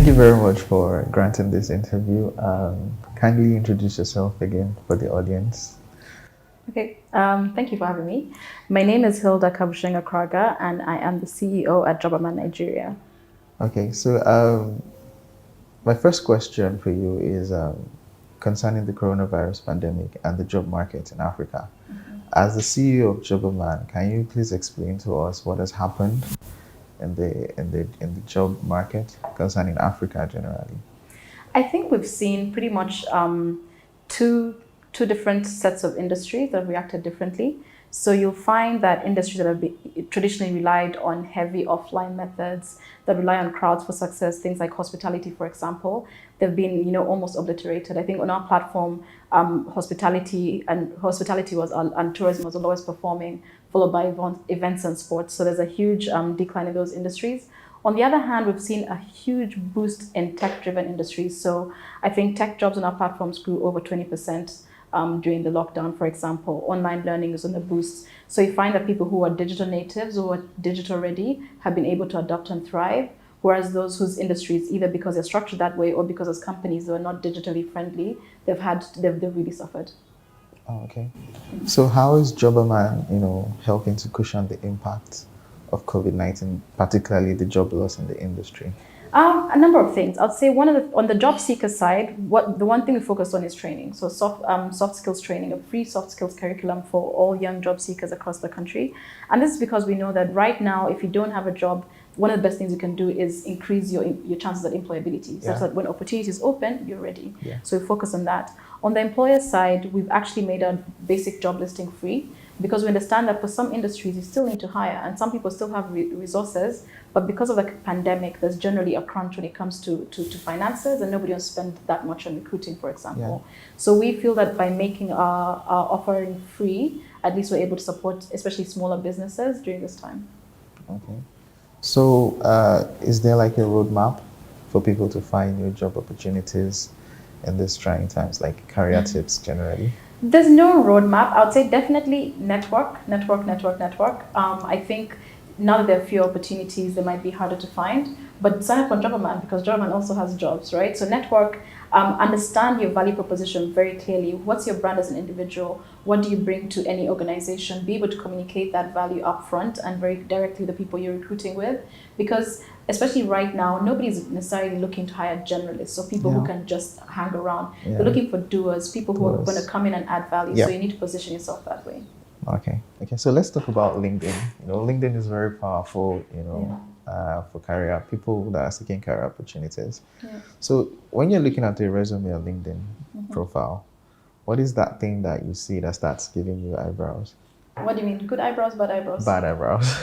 Thank you very much for granting this interview. Kindly introduce yourself again for the audience. Okay, thank you for having me. My name is Hilda Kabushenga Kragha, and I am the CEO at Jobberman Nigeria. Okay, so my first question for you is concerning the coronavirus pandemic and the job market in Africa. As the CEO of Jobberman, can you please explain to us what has happened in the job market concerning Africa generally? I think we've seen pretty much two two different sets of industries that have reacted differently. So you'll find that industries that have traditionally relied on heavy offline methods, that rely on crowds for success, things like hospitality, for example, they've been almost obliterated. I think on our platform, hospitality was and tourism was the lowest performing, followed by events and sports. So there's a huge decline in those industries. On the other hand, we've seen a huge boost in tech-driven industries. So I think tech jobs on our platforms grew over 20% during the lockdown, for example. Online learning is on the boost. So you find that people who are digital natives, who are digital ready, have been able to adapt and thrive, whereas those whose industries, either because they're structured that way or because as companies that are not digitally friendly, they've really suffered. Oh, okay. So how is Jobberman, helping to cushion the impact of COVID-19, particularly the job loss in the industry? A number of things. I'd say on the job seeker side, the one thing we focus on is training. So soft skills training, a free soft skills curriculum for all young job seekers across the country. And this is because we know that right now, if you don't have a job, one of the best things you can do is increase your chances at employability, such that when opportunities open, you're ready. Yeah. So we focus on that. On the employer side, we've actually made a basic job listing free, because we understand that for some industries, you still need to hire, and some people still have resources, but because of the pandemic, there's generally a crunch when it comes to finances, and nobody wants to spend that much on recruiting, for example. Yeah. So we feel that by making our offering free, at least we're able to support especially smaller businesses during this time. Okay. So is there like a roadmap for people to find new job opportunities in these trying times, like career tips generally? There's no roadmap. I would say definitely network. I think now that there are fewer opportunities, they might be harder to find. But sign up on Jobberman, because Jobberman also has jobs, right? So network, understand your value proposition very clearly. What's your brand as an individual? What do you bring to any organization? Be able to communicate that value upfront and very directly to the people you're recruiting with. Because especially right now, nobody's necessarily looking to hire generalists, so people who can just hang around. Yeah. They're looking for doers, people who are going to come in and add value. Yeah. So you need to position yourself that way. Okay. So let's talk about LinkedIn. LinkedIn is very powerful, for career people that are seeking career opportunities. Yeah. So when you're looking at your resume or LinkedIn profile, what is that thing that you see that starts giving you eyebrows? What do you mean? Good eyebrows, bad eyebrows? Bad eyebrows.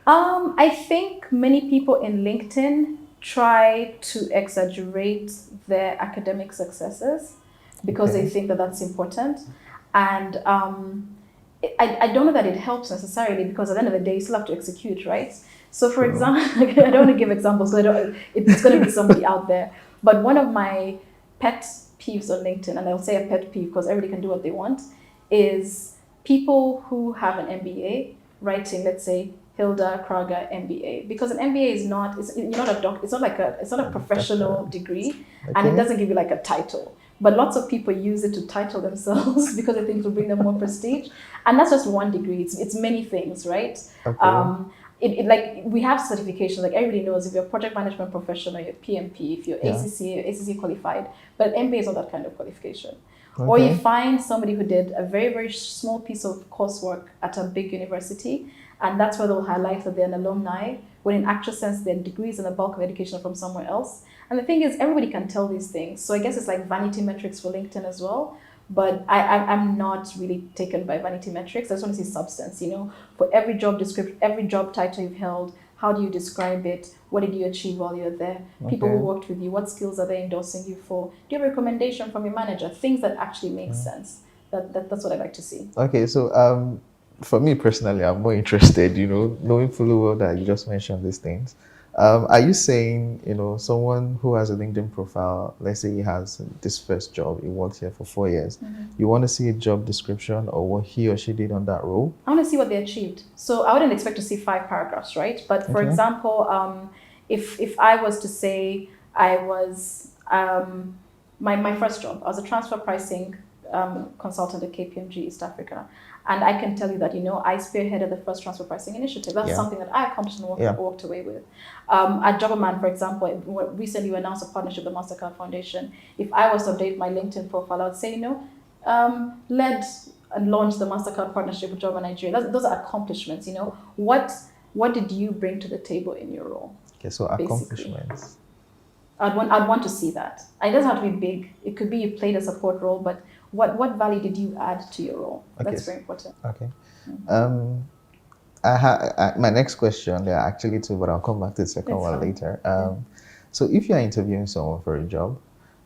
I think many people in LinkedIn try to exaggerate their academic successes because they think that that's important. And I don't know that it helps necessarily, because at the end of the day, you still have to execute, right? So for example, I don't want to give examples because it's going to be somebody out there. But one of my pet peeves on LinkedIn, and I'll say a pet peeve because everybody can do what they want, is people who have an MBA writing, let's say, Hilda Kragha MBA, because an MBA is not, you're not a doctor, it's not a professional degree, and it doesn't give you like a title. But lots of people use it to title themselves because they think it will bring them more prestige, and that's just one degree. It's many things, right? Like we have certifications, like everybody knows if you're a project management professional, you're PMP, if you're ACC qualified, but MBA is not that kind of qualification. Or you find somebody who did a very, very small piece of coursework at a big university, and that's where they'll highlight that they're an alumni, when in actual sense their degrees and the bulk of education are from somewhere else. And the thing is, everybody can tell these things. So I guess it's like vanity metrics for LinkedIn as well. But I'm not really taken by vanity metrics. I just want to see substance, for every job description, every job title you've held, how do you describe it? What did you achieve while you're there? People who worked with you, what skills are they endorsing you for? Do you have a recommendation from your manager? Things that actually make sense. That's what I like to see. Okay, so for me personally, I'm more interested, knowing fully well that you just mentioned these things. Are you saying, someone who has a LinkedIn profile, let's say he has this first job, he worked here for 4 years, you want to see a job description or what he or she did on that role? I want to see what they achieved. So I wouldn't expect to see 5 paragraphs, right? But for example, if I was to say, I was my first job. I was a transfer pricing consultant at KPMG East Africa, and I can tell you that I spearheaded the first transfer pricing initiative. That's Yeah. something that I accomplished and Yeah. walked away with. At Jobberman, for example, recently we announced a partnership with the Mastercard Foundation. If I was to update my LinkedIn profile, I would say led and launched the Mastercard partnership with Jobberman Nigeria. Those are accomplishments. What did you bring to the table in your role? Okay, so accomplishments. I'd want to see that. It doesn't have to be big. It could be you played a support role, but what value did you add to your role? Okay. That's very important. Okay. My next question, there are actually two, but I'll come back to the second one later. So if you're interviewing someone for a job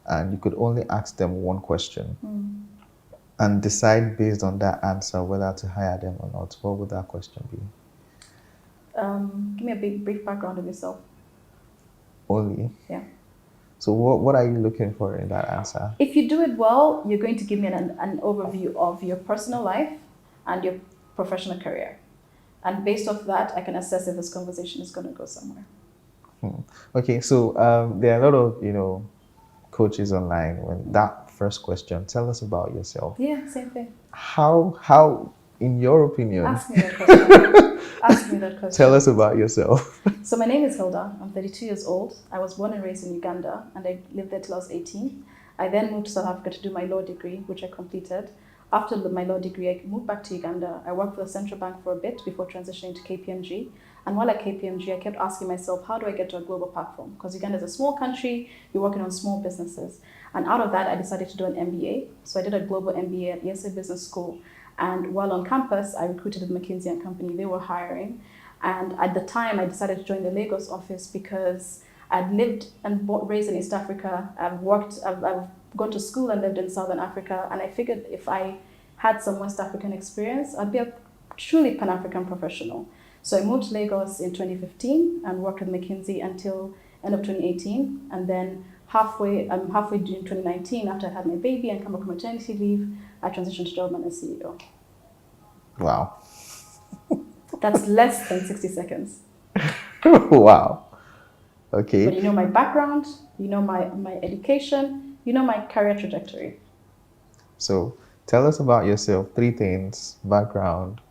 and you could only ask them one question and decide based on that answer whether to hire them or not, what would that question be? Give me a brief background of yourself. Only? Yeah. So what are you looking for in that answer? If you do it well, you're going to give me an overview of your personal life and your professional career. And based off that, I can assess if this conversation is going to go somewhere. Okay, so there are a lot of, coaches online. When that first question, tell us about yourself. Yeah, same thing. How, in your opinion... Ask me that question. Ask me that question. Tell us about yourself. So my name is Hilda. I'm 32 years old. I was born and raised in Uganda, and I lived there till I was 18. I then moved to South Africa to do my law degree, which I completed. After my law degree, I moved back to Uganda. I worked for the central bank for a bit before transitioning to KPMG. And while at KPMG, I kept asking myself, how do I get to a global platform? Because Uganda is a small country, you're working on small businesses. And out of that, I decided to do an MBA. So I did a global MBA at ESA Business School. And while on campus, I recruited at McKinsey & Company. They were hiring. And at the time, I decided to join the Lagos office because I'd lived and raised in East Africa. I've gone to school and lived in Southern Africa. And I figured if I had some West African experience, I'd be a truly Pan-African professional. So I moved to Lagos in 2015 and worked with McKinsey until end of 2018. And then halfway during 2019, after I had my baby and come back from maternity leave, I transitioned to Jobberman as CEO. Wow. That's less than 60 seconds. Wow. Okay. But you know my background, you know my education, you know my career trajectory. So tell us about yourself. 3 things: background,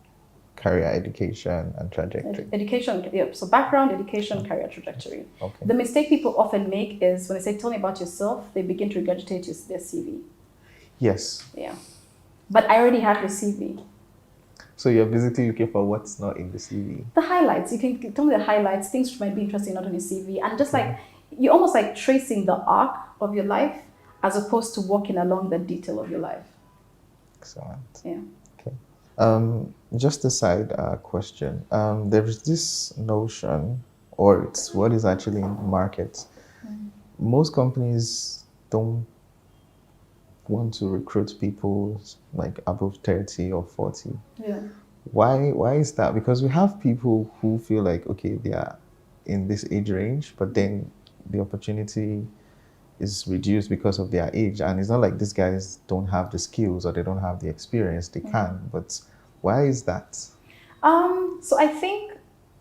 career, education, and trajectory. Education, yeah. So background, education, career trajectory. Okay. The mistake people often make is when they say, tell me about yourself, they begin to regurgitate their CV. Yes. Yeah. But I already have your CV. So you're basically looking for what's not in the CV. The highlights. You can tell me the highlights, things which might be interesting not on your CV. And just like, you're almost like tracing the arc of your life as opposed to walking along the detail of your life. Excellent. Yeah. Okay. Just a side question. There's this notion, or it's what is actually in the market. Most companies don't want to recruit people like above 30 or 40. Yeah. Why is that? Because we have people who feel like, okay, they are in this age range, but then the opportunity is reduced because of their age. And it's not like these guys don't have the skills or they don't have the experience. They can, but why is that? So I think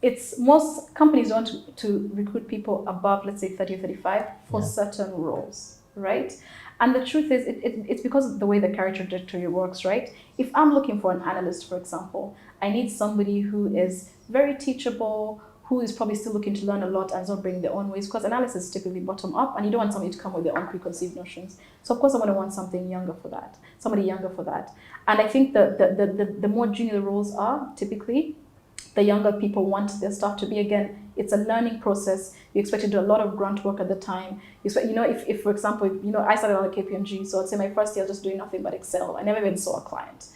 it's most companies want to recruit people above, let's say, 30 or 35 for certain roles, right? And the truth is, it's because of the way the career trajectory works, right? If I'm looking for an analyst, for example, I need somebody who is very teachable, who is probably still looking to learn a lot and is not bringing their own ways, because analysis is typically bottom up, and you don't want somebody to come with their own preconceived notions. So of course, I'm going to want somebody younger for that. And I think the more junior the roles are, typically, the younger people want their staff to be. Again, it's a learning process. You expect to do a lot of grunt work at the time. You expect, if for example, I started on a KPMG, so I'd say my first year I was just doing nothing but Excel. I never even saw a client,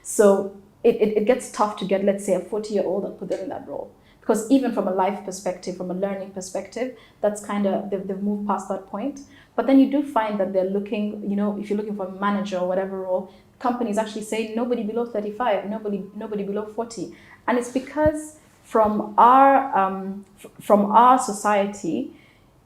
So it gets tough to get, let's say, a 40-year-old and put them in that role. Because even from a life perspective, from a learning perspective, that's kind of, they've moved past that point. But then you do find that they're looking, if you're looking for a manager or whatever role, companies actually say nobody below 35, nobody below 40. And it's because from our society,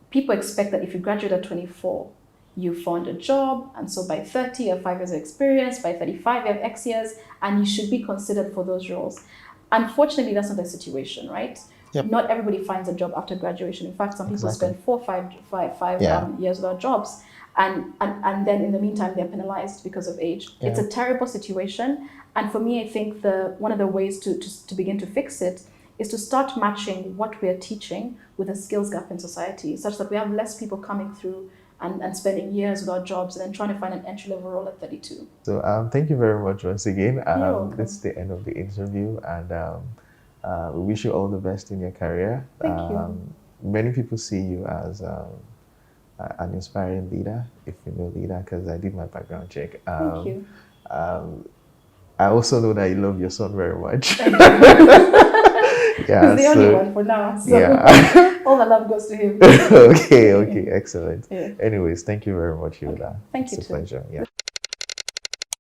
people expect that if you graduate at 24, you found a job, and so by 30 you have 5 years of experience, by 35 you have X years, and you should be considered for those roles. Unfortunately, that's not the situation, right? Yep. Not everybody finds a job after graduation. In fact, some people Exactly. spend 4, 5 Yeah. years without jobs, and then in the meantime they're penalized because of age. It's Yeah. a terrible situation, and for me, I think the one of the ways to begin to fix it is to start matching what we're teaching with a skills gap in society, such that we have less people coming through and spending years without jobs and then trying to find an entry level role at 32. So thank you very much once again. You're welcome. This is the end of the interview, and we wish you all the best in your career. Thank you. Many people see you as an inspiring leader, if you know leader, because I did my background check. Thank you. I also know that you love your son very much. He's the only one for now, so yeah. all the love goes to him. Okay, excellent. Yeah. Anyways, thank you very much, Hilda. Thank you It's a too. pleasure. Yeah.